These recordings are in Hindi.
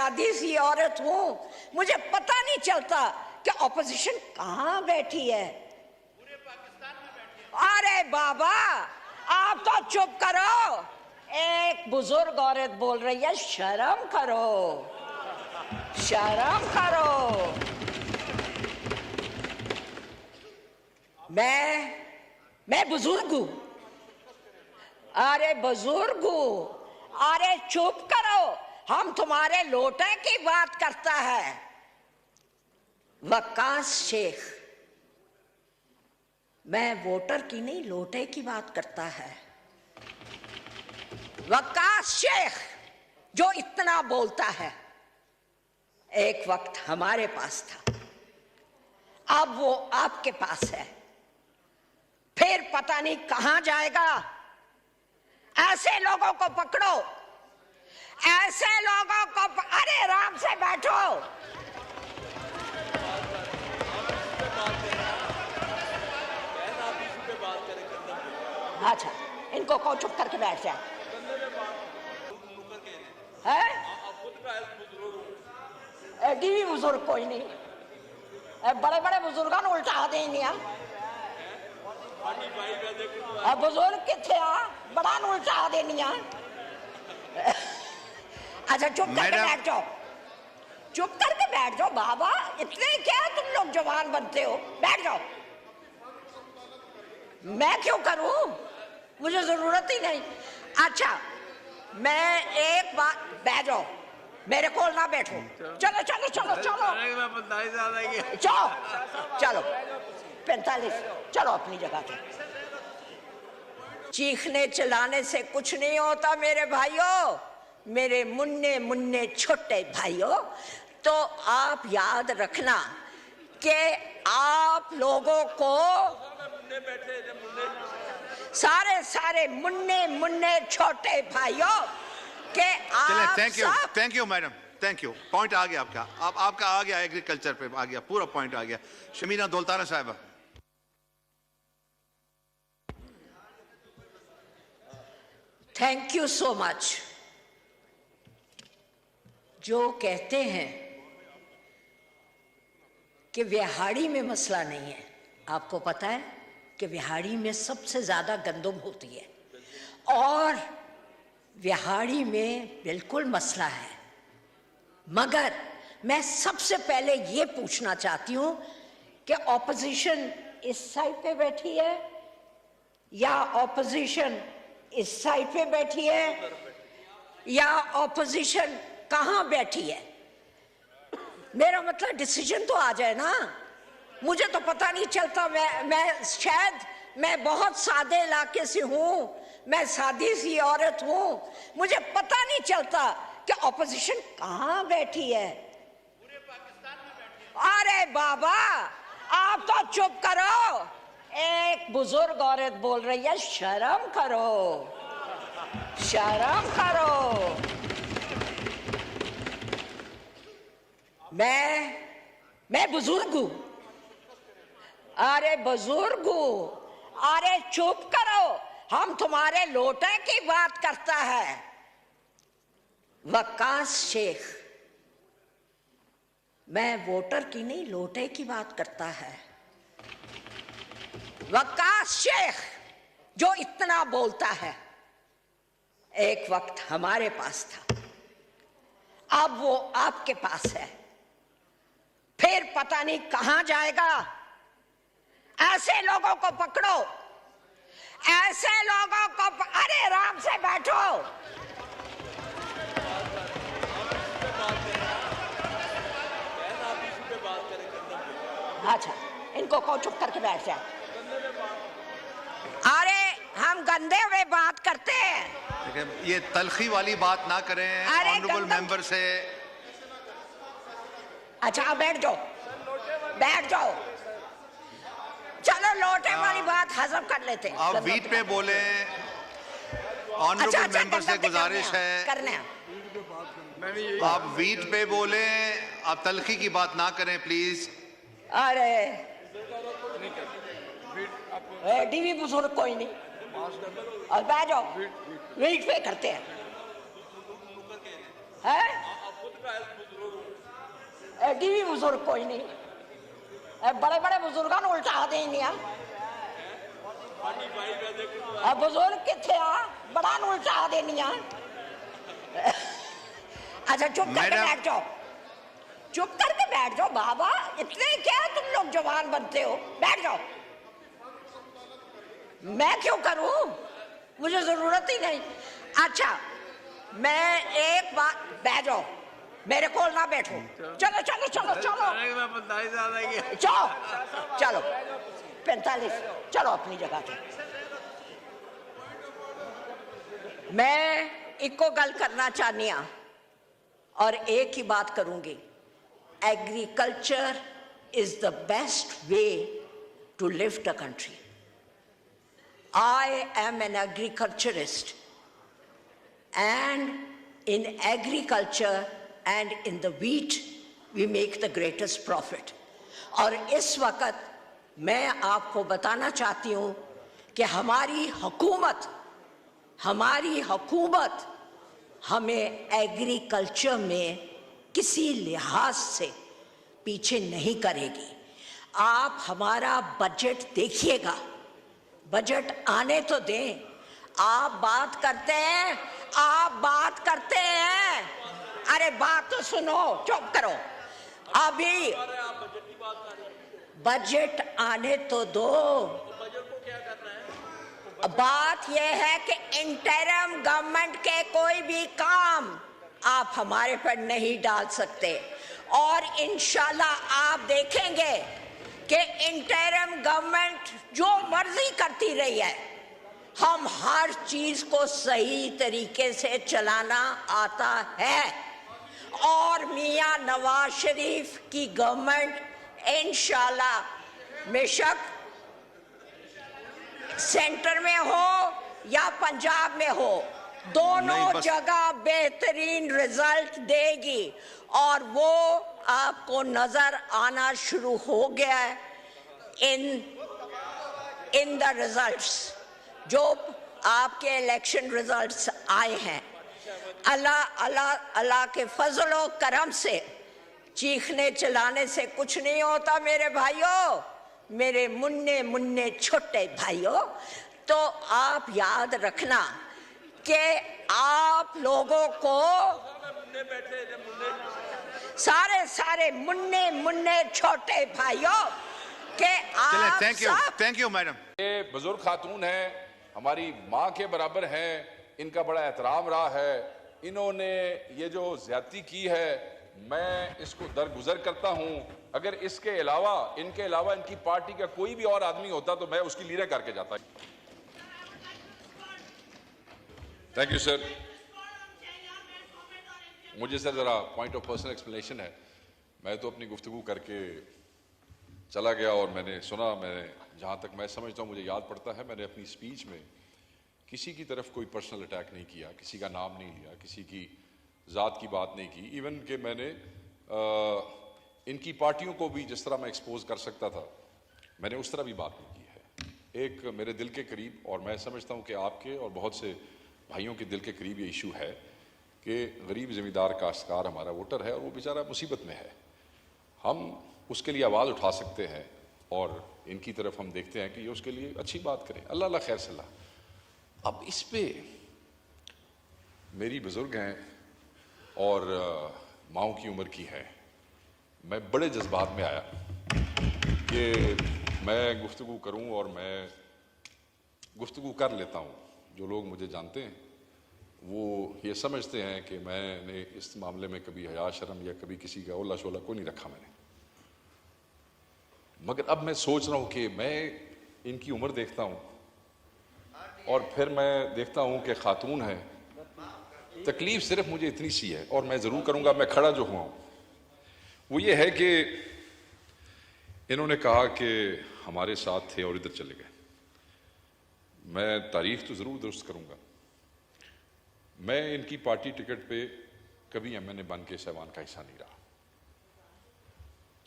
सादी सी औरत हूं, मुझे पता नहीं चलता कि ऑपोजिशन कहां बैठी है। पूरे पाकिस्तान में बैठी है। अरे बाबा आप तो चुप करो। एक बुजुर्ग औरत बोल रही है, शर्म करो, शर्म करो। मैं बुजुर्ग हूं। अरे बुजुर्ग हूं, अरे चुप करो, हम तुम्हारे लोटे की बात करता है। वक्कास शेख, मैं वोटर की नहीं लोटे की बात करता है। वक्कास शेख जो इतना बोलता है, एक वक्त हमारे पास था, अब वो आपके पास है, फिर पता नहीं कहां जाएगा। ऐसे लोगों को पकड़ो, ऐसे लोगों को अरे आराम से बैठो। अच्छा, इनको कहो चुप करके बैठ जाए। है एडी भी बुजुर्ग कोई नहीं, बड़े बड़े बुजुर्गों ने उल्टा देनी। बुजुर्ग किथे आ, बड़ा न उल्टा देनी। अच्छा चुप करके बैठ जाओ, चुप करके बैठ जाओ बाबा, इतने क्या तुम लोग जवान बनते हो, बैठ जाओ। मैं क्यों करूं, मुझे जरूरत ही नहीं। अच्छा मैं एक बात, बैठ जाओ, मेरे को ना बैठो। चलो चलो चलो चलो चलो चलो 45, चलो अपनी जगह पे। चीखने चिल्लाने से कुछ नहीं होता मेरे भाइयों, मेरे मुन्ने मुन्ने छोटे भाइयों। तो आप याद रखना कि आप लोगों को सारे मुन्ने मुन्ने छोटे भाइयों के आप thank you madam, thank you. Point आ गया आपका, आपका आ गया, एग्रीकल्चर पे आ गया, पूरा पॉइंट आ गया। शमीना दौलताना साहब, थैंक यू सो मच। जो कहते हैं कि विहाड़ी में मसला नहीं है, आपको पता है कि विहाड़ी में सबसे ज्यादा गंदम होती है और विहाड़ी में बिल्कुल मसला है। मगर मैं सबसे पहले ये पूछना चाहती हूं कि ऑपोजिशन इस साइड पे बैठी है या ऑपोजिशन इस साइड पे बैठी है या ऑपोजिशन कहां बैठी है। मेरा मतलब डिसीजन तो आ जाए ना, मुझे तो पता नहीं चलता। मैं शायद मैं बहुत सादे इलाके से हूं, मैं सादी सी औरत हूं, मुझे पता नहीं चलता कि ऑपोजिशन कहां बैठी है। पूरे पाकिस्तान में बैठी है। अरे बाबा आप तो चुप करो। एक बुजुर्ग औरत बोल रही है, शर्म करो, शर्म करो। मैं बुजुर्ग हूं। अरे बुजुर्ग हूं, अरे चुप करो, हम तुम्हारे लोटे की बात करता है। वक्कास शेख, मैं वोटर की नहीं लोटे की बात करता है। वक्कास शेख जो इतना बोलता है, एक वक्त हमारे पास था, अब वो आपके पास है, फिर पता नहीं कहां जाएगा। ऐसे लोगों को पकड़ो, ऐसे लोगों को अरे आराम से बैठो। अच्छा इनको कहो चुप करके बैठ जाए। अरे हम गंदे हुए बात करते हैं, ये तलखी वाली बात ना करें ऑनरेबल मेंबर से। अच्छा बैठ जाओ, बैठ जाओ, चलो लोटे वाली बात हजम कर लेते हैं। आप वीट पे बोले, ऑनरेबल मेंबर से गुजारिश है करने आप वीट पे बोले, आप तलखी की बात ना करें प्लीज। अरे डीवी बुजुर्ग कोई नहीं, और बैठ जाओ, वीट पे करते हैं। एडी भी बुजुर्ग कोई नहीं, बड़े बड़े बुजुर्गों को उल्टा देनी आ, बुजुर्ग किथे आ, बड़ा नु उल्टा देनी आ। अच्छा चुप करके बैठ जाओ, चुप करके बैठ जाओ बाबा, इतने क्या तुम लोग जवान बनते हो, बैठ जाओ। मैं क्यों करूं, मुझे जरूरत ही नहीं। अच्छा मैं एक बात, बैठ जाओ, मेरे को ना बैठो, चलो चलो चलो चलो चलो चलो 45, चलो अपनी जगह पे। मैं इको गल करना चाहनी हाँ और एक ही बात करूंगी, agriculture is the best way to lift a country. I am an agriculturist, and in agriculture and in the wheat we make the greatest profit. और इस वक्त मैं आपको बताना चाहती हूँ कि हमारी हुकूमत हमें एग्रीकल्चर में किसी लिहाज से पीछे नहीं करेगी। आप हमारा बजट देखिएगा, बजट आने तो दें। आप बात करते हैं, अरे बात तो सुनो, चुप करो। अभी बजट आने तो दो। बात यह है कि इंटरिम गवर्नमेंट के कोई भी काम आप हमारे पर नहीं डाल सकते, और इंशाल्लाह आप देखेंगे कि इंटरिम गवर्नमेंट जो मर्जी करती रही है, हम हर चीज को सही तरीके से चलाना आता है। और मियां नवाज शरीफ की गवर्नमेंट इंशाल्लाह, बेशक सेंटर में हो या पंजाब में हो, दोनों जगह बेहतरीन रिजल्ट देगी। और वो आपको नजर आना शुरू हो गया है इन द रिजल्ट्स, जो आपके इलेक्शन रिजल्ट्स आए हैं। अल्लाह के फजलो करम से, चीखने चिल्लाने से कुछ नहीं होता मेरे भाइयों, मेरे मुन्ने छोटे भाइयों। तो आप याद रखना कि आप लोगों को सारे मुन्ने छोटे भाइयों के आप थैंक यू मैडम। ये बुजुर्ग खातून है, हमारी माँ के बराबर हैं, इनका बड़ा एहतराम रहा है। इन्होंने ये जो ज्यादती की है, मैं इसको दरगुजर करता हूं। अगर इनके अलावा इनकी पार्टी का कोई भी और आदमी होता तो मैं उसकी लीडर करके जाता। Thank you sir. मुझे सर जरा पॉइंट ऑफ पर्सनल एक्सप्लेनेशन है। मैं तो अपनी गुफ्तगू करके चला गया और मैंने सुना, मैंने जहां तक मैं समझता हूं, मुझे याद पड़ता है, मैंने अपनी स्पीच में किसी की तरफ कोई पर्सनल अटैक नहीं किया, किसी का नाम नहीं लिया, किसी की ज़ात की बात नहीं की। इवन कि मैंने इनकी पार्टियों को भी जिस तरह मैं एक्सपोज कर सकता था, मैंने उस तरह भी बात नहीं की है। एक मेरे दिल के करीब, और मैं समझता हूँ कि आपके और बहुत से भाइयों के दिल के करीब ये इशू है कि गरीब ज़मींदार काश्तकार हमारा वोटर है और वो बेचारा मुसीबत में है। हम उसके लिए आवाज़ उठा सकते हैं और इनकी तरफ हम देखते हैं कि ये उसके लिए अच्छी बात करें। अल्लाह खैर सलाह। अब इस पे मेरी बुजुर्ग हैं और माओ की उम्र की है, मैं बड़े जज्बात में आया कि मैं गुफ्तगू करूं, और मैं गुफ्तगू कर लेता हूं। जो लोग मुझे जानते हैं वो ये समझते हैं कि मैंने इस मामले में कभी हया शर्म या कभी किसी का ओला शोला को नहीं रखा मैंने। मगर अब मैं सोच रहा हूं कि मैं इनकी उम्र देखता हूं और फिर मैं देखता हूं कि खातून है। तकलीफ सिर्फ मुझे इतनी सी है, और मैं ज़रूर करूंगा, मैं खड़ा जो हुआ हूं वो ये है कि इन्होंने कहा कि हमारे साथ थे और इधर चले गए। मैं तारीख तो ज़रूर दुरुस्त करूंगा। मैं इनकी पार्टी टिकट पे कभी एमएनए बन के सहवान का हिस्सा नहीं रहा,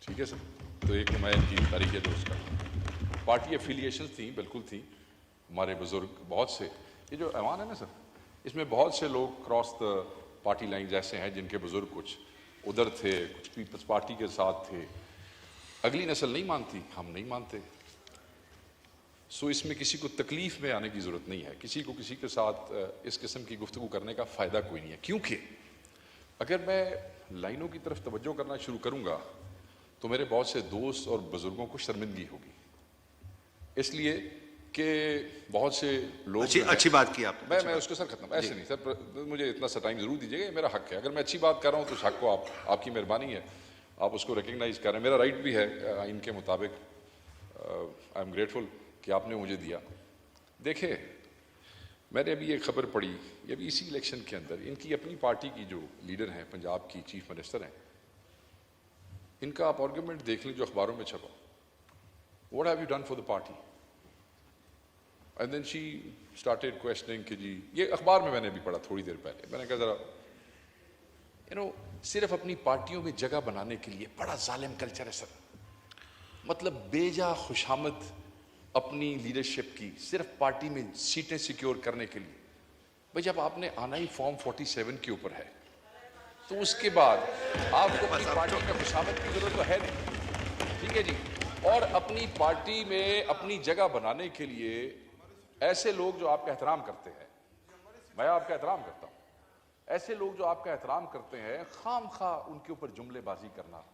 ठीक है सर। तो एक मैं इनकी तारीखें दुरुस्त करूँ। पार्टी एफिलिएशन थी, बिल्कुल थी। हमारे बुजुर्ग बहुत से, ये जो ऐवान है ना सर, इसमें बहुत से लोग क्रॉस द पार्टी लाइन जैसे हैं जिनके बुजुर्ग कुछ उधर थे, कुछ पीपल्स पार्टी के साथ थे। अगली नस्ल नहीं मानती, हम नहीं मानते। सो इसमें किसी को तकलीफ में आने की ज़रूरत नहीं है, किसी को किसी के साथ इस किस्म की गुफ्तगू करने का फ़ायदा कोई नहीं है। क्योंकि अगर मैं लाइनों की तरफ तवज्जो करना शुरू करूँगा तो मेरे बहुत से दोस्त और बुज़ुर्गों को शर्मिंदगी होगी, इसलिए कि बहुत से लोग अच्छी बात की आपने। मैं उसके सर खत्म ऐसे नहीं सर, मुझे इतना सा टाइम ज़रूर दीजिएगा, मेरा हक है। अगर मैं अच्छी बात कर रहा हूँ तो उस हक को आपकी मेहरबानी है, आप उसको रिकग्नाइज़ कर रहे हैं, मेरा राइट भी है आइन के मुताबिक। आई एम ग्रेटफुल कि आपने मुझे दिया। देखिए, मैंने अभी एक खबर पढ़ी, ये भी इसी इलेक्शन के अंदर, इनकी अपनी पार्टी की जो लीडर हैं, पंजाब की चीफ मिनिस्टर हैं, इनका आप आर्गूमेंट देख लें जो अखबारों में छपा। What have you done for the party? And then she started questioning कि जी, ये अखबार में मैंने भी पढ़ा थोड़ी देर पहले। मैंने कहा जरा सिर्फ अपनी पार्टियों में जगह बनाने के लिए बड़ा जालिम कल्चर है सर। मतलब बेजा खुशामद अपनी लीडरशिप की सिर्फ पार्टी में सीटें सिक्योर करने के लिए। भाई जब आपने आना ही फॉर्म 47 के ऊपर है तो उसके बाद आपको अपनी पार्टी में खुशामद की जरूरत तो है नहीं, ठीक है जी। और अपनी पार्टी में अपनी जगह बनाने के लिए ऐसे लोग जो आपका एहतराम करते हैं, मैं आपका एहतराम करता हूं, ऐसे लोग जो आपका एहतराम करते हैं, खाम खा उनके ऊपर जुमलेबाजी करना,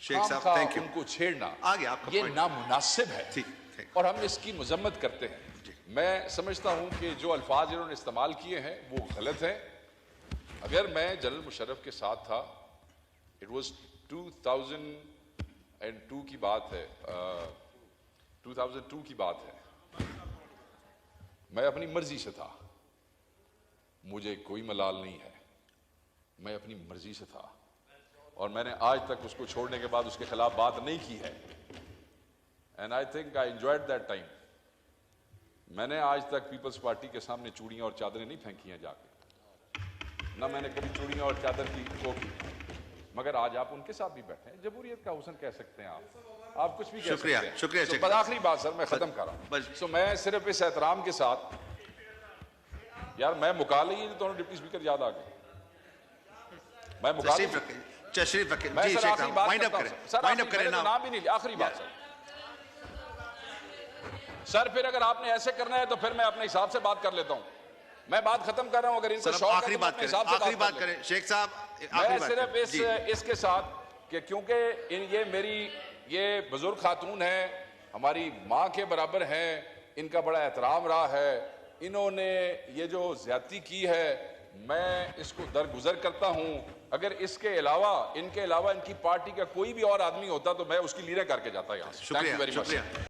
शेख साहब थैंक यू, उनको छेड़ना, आगे आपका ये पॉइंट नामुनासिब है। ठीक। और हम इसकी मजम्मत करते हैं। मैं समझता हूं कि जो अल्फाज इन्होंने इस्तेमाल किए हैं वो गलत हैं। अगर मैं जनरल मुशर्रफ के साथ था, इट वाज 2002 की बात है, 2002 की बात है, मैं अपनी मर्जी से था, मुझे कोई मलाल नहीं है, मैं अपनी मर्जी से था और मैंने आज तक उसको छोड़ने के बाद उसके खिलाफ बात नहीं की है। And I think I enjoyed that time. मैंने आज तक पीपल्स पार्टी के सामने चूड़ियां और चादरें नहीं फेंकी हैं जाके, ना मैंने कभी चूड़ियां और चादर की को की, मगर आज आप उनके साथ भी बैठे हैं। जमहूरियत का हुस्न कह सकते हैं आप कुछ भी कह सकते हैं। शुक्रिया। तो आखिरी बात सर, मैं खत्म कर रहा हूं। तो मैं सिर्फ इस एहतराम के साथ, यार मैं मुका ली, तो डिप्टी स्पीकर याद आ गए, मैं मुका तशरीफ रखें मैं जी, सर शेख आखिरी साहब बात वाइंड अप करता हूं करें, सर, वाइंड अप करें ना। नाम भी नहीं लिया, आखिरी बात सर, फिर अगर आपने ऐसे करना है तो फिर मैं अपने हिसाब से बात कर लेता हूं। मैं बात खत्म कर रहा हूं, अगर इनको शौक है आखिरी तो बात अपने हिसाब से आखिरी बात करें शेख साहब, मैं सिर्फ इसके साथ कि क्योंकि ये मेरी ये बुजुर्ग खातून है, हमारी माँ के बराबर हैं, इनका बड़ा एहतराम रहा है, इन्होंने ये जो ज्यादती की है मैं इसको दरगुजर करता हूं। अगर इसके अलावा इनके अलावा इनकी पार्टी का कोई भी और आदमी होता तो मैं उसकी लीडर करके जाता यहाँ। Thank you very much.